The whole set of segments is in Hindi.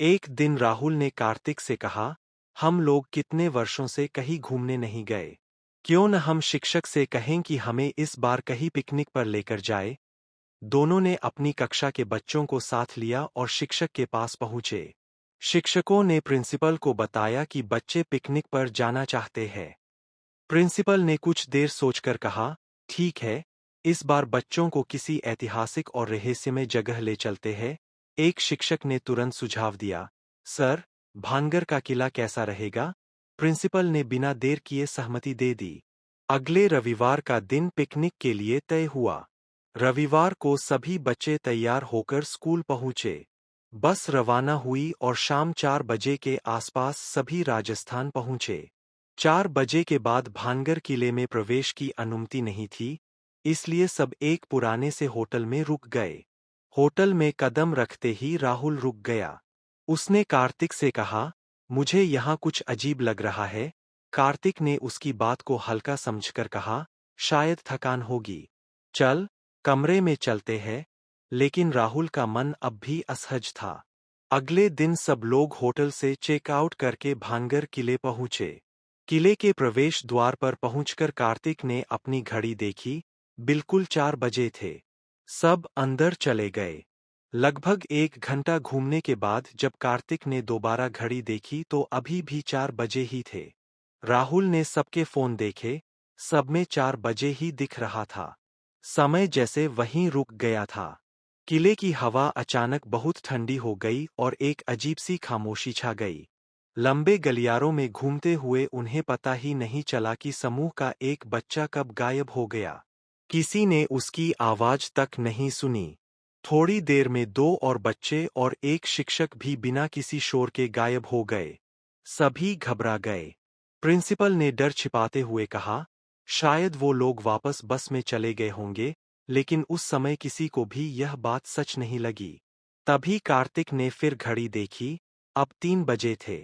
एक दिन राहुल ने कार्तिक से कहा, हम लोग कितने वर्षों से कहीं घूमने नहीं गए। क्यों न हम शिक्षक से कहें कि हमें इस बार कहीं पिकनिक पर लेकर जाए। दोनों ने अपनी कक्षा के बच्चों को साथ लिया और शिक्षक के पास पहुंचे। शिक्षकों ने प्रिंसिपल को बताया कि बच्चे पिकनिक पर जाना चाहते हैं। प्रिंसिपल ने कुछ देर सोचकर कहा, ठीक है, इस बार बच्चों को किसी ऐतिहासिक और रहस्यमय जगह ले चलते हैं। एक शिक्षक ने तुरंत सुझाव दिया, सर, भानगर का किला कैसा रहेगा? प्रिंसिपल ने बिना देर किए सहमति दे दी। अगले रविवार का दिन पिकनिक के लिए तय हुआ। रविवार को सभी बच्चे तैयार होकर स्कूल पहुंचे। बस रवाना हुई और शाम 4 बजे के आसपास सभी राजस्थान पहुंचे। 4 बजे के बाद भानगर किले में प्रवेश की अनुमति नहीं थी, इसलिए सब एक पुराने से होटल में रुक गए। होटल में कदम रखते ही राहुल रुक गया। उसने कार्तिक से कहा, मुझे यहाँ कुछ अजीब लग रहा है। कार्तिक ने उसकी बात को हल्का समझकर कहा, शायद थकान होगी। चल, कमरे में चलते हैं। लेकिन राहुल का मन अब भी असहज था। अगले दिन सब लोग होटल से चेकआउट करके भानगर किले पहुंचे। किले के प्रवेश द्वार पर पहुंचकर कार्तिक ने अपनी घड़ी देखी, बिल्कुल 4 बजे थे। सब अंदर चले गए। लगभग 1 घंटा घूमने के बाद जब कार्तिक ने दोबारा घड़ी देखी तो अभी भी 4 बजे ही थे। राहुल ने सबके फोन देखे, सब में 4 बजे ही दिख रहा था। समय जैसे वहीं रुक गया था। किले की हवा अचानक बहुत ठंडी हो गई और एक अजीब सी खामोशी छा गई। लंबे गलियारों में घूमते हुए उन्हें पता ही नहीं चला कि समूह का एक बच्चा कब गायब हो गया। किसी ने उसकी आवाज तक नहीं सुनी। थोड़ी देर में 2 और बच्चे और एक शिक्षक भी बिना किसी शोर के गायब हो गए। सभी घबरा गए। प्रिंसिपल ने डर छिपाते हुए कहा, शायद वो लोग वापस बस में चले गए होंगे, लेकिन उस समय किसी को भी यह बात सच नहीं लगी। तभी कार्तिक ने फिर घड़ी देखी, अब 3 बजे थे।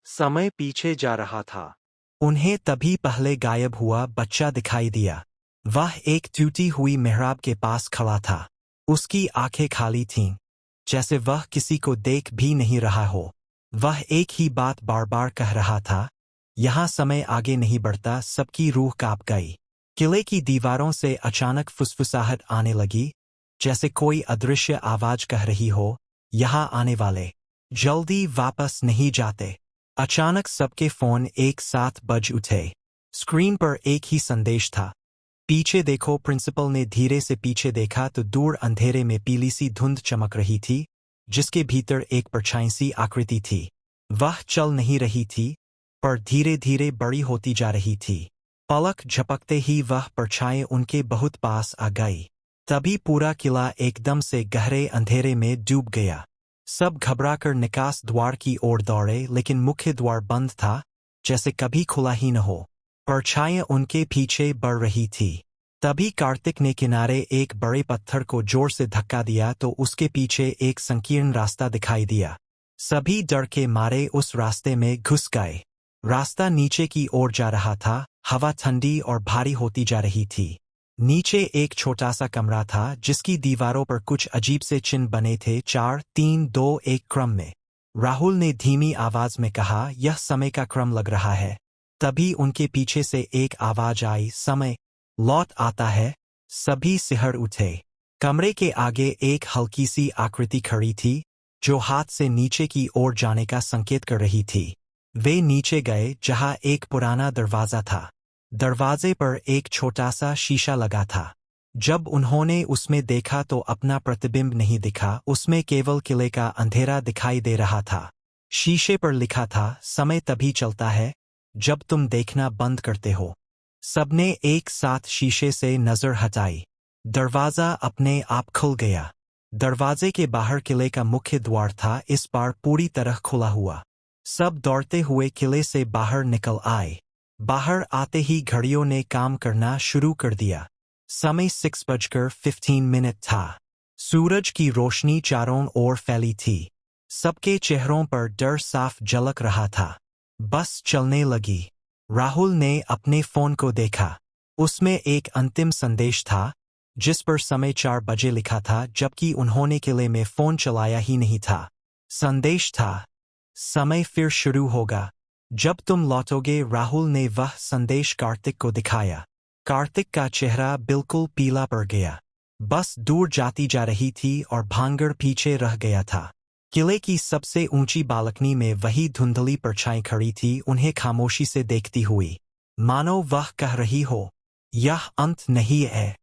समय पीछे जा रहा था। उन्हें तभी पहले गायब हुआ बच्चा दिखाई दिया। वह एक टूटी हुई मेहराब के पास खड़ा था। उसकी आंखें खाली थीं, जैसे वह किसी को देख भी नहीं रहा हो। वह एक ही बात बार बार कह रहा था, यहाँ समय आगे नहीं बढ़ता। सबकी रूह कांप गई। किले की दीवारों से अचानक फुसफुसाहट आने लगी, जैसे कोई अदृश्य आवाज कह रही हो, यहाँ आने वाले जल्दी वापस नहीं जाते। अचानक सबके फोन एक साथ बज उठे। स्क्रीन पर एक ही संदेश था, पीछे देखो। प्रिंसिपल ने धीरे से पीछे देखा तो दूर अंधेरे में पीली सी धुंध चमक रही थी, जिसके भीतर एक परछाई सी आकृति थी। वह चल नहीं रही थी, पर धीरे धीरे बड़ी होती जा रही थी। पलक झपकते ही वह परछाई उनके बहुत पास आ गई। तभी पूरा किला एकदम से गहरे अंधेरे में डूब गया। सब घबराकर निकास द्वार की ओर दौड़े, लेकिन मुख्य द्वार बंद था, जैसे कभी खुला ही न हो। परछाइयां उनके पीछे बढ़ रही थी। तभी कार्तिक ने किनारे एक बड़े पत्थर को जोर से धक्का दिया तो उसके पीछे एक संकीर्ण रास्ता दिखाई दिया। सभी डर के मारे उस रास्ते में घुस गए। रास्ता नीचे की ओर जा रहा था। हवा ठंडी और भारी होती जा रही थी। नीचे एक छोटा सा कमरा था, जिसकी दीवारों पर कुछ अजीब से चिन्ह बने थे, 4 3 2 1 क्रम में। राहुल ने धीमी आवाज में कहा, यह समय का क्रम लग रहा है। तभी उनके पीछे से एक आवाज आई, समय लौट आता है। सभी सिहर उठे। कमरे के आगे एक हल्की सी आकृति खड़ी थी, जो हाथ से नीचे की ओर जाने का संकेत कर रही थी। वे नीचे गए, जहां एक पुराना दरवाजा था। दरवाजे पर एक छोटा सा शीशा लगा था। जब उन्होंने उसमें देखा तो अपना प्रतिबिंब नहीं दिखा, उसमें केवल किले का अंधेरा दिखाई दे रहा था। शीशे पर लिखा था, समय तभी चलता है जब तुम देखना बंद करते हो। सबने एक साथ शीशे से नजर हटाई। दरवाजा अपने आप खुल गया। दरवाजे के बाहर किले का मुख्य द्वार था, इस बार पूरी तरह खुला हुआ। सब दौड़ते हुए किले से बाहर निकल आए। बाहर आते ही घड़ियों ने काम करना शुरू कर दिया। समय 6:15 था। सूरज की रोशनी चारों ओर फैली थी। सबके चेहरों पर डर साफ झलक रहा था। बस चलने लगी। राहुल ने अपने फोन को देखा। उसमें एक अंतिम संदेश था, जिस पर समय 4 बजे लिखा था, जबकि उन्होंने किले में फोन चलाया ही नहीं था। संदेश था, समय फिर शुरू होगा जब तुम लौटोगे। राहुल ने वह संदेश कार्तिक को दिखाया। कार्तिक का चेहरा बिल्कुल पीला पड़ गया। बस दूर जाती जा रही थी और भांगड़ पीछे रह गया था। किले की सबसे ऊंची बालकनी में वही धुंधली परछाई खड़ी थी, उन्हें खामोशी से देखती हुई, मानो वह कह रही हो, यह अंत नहीं है,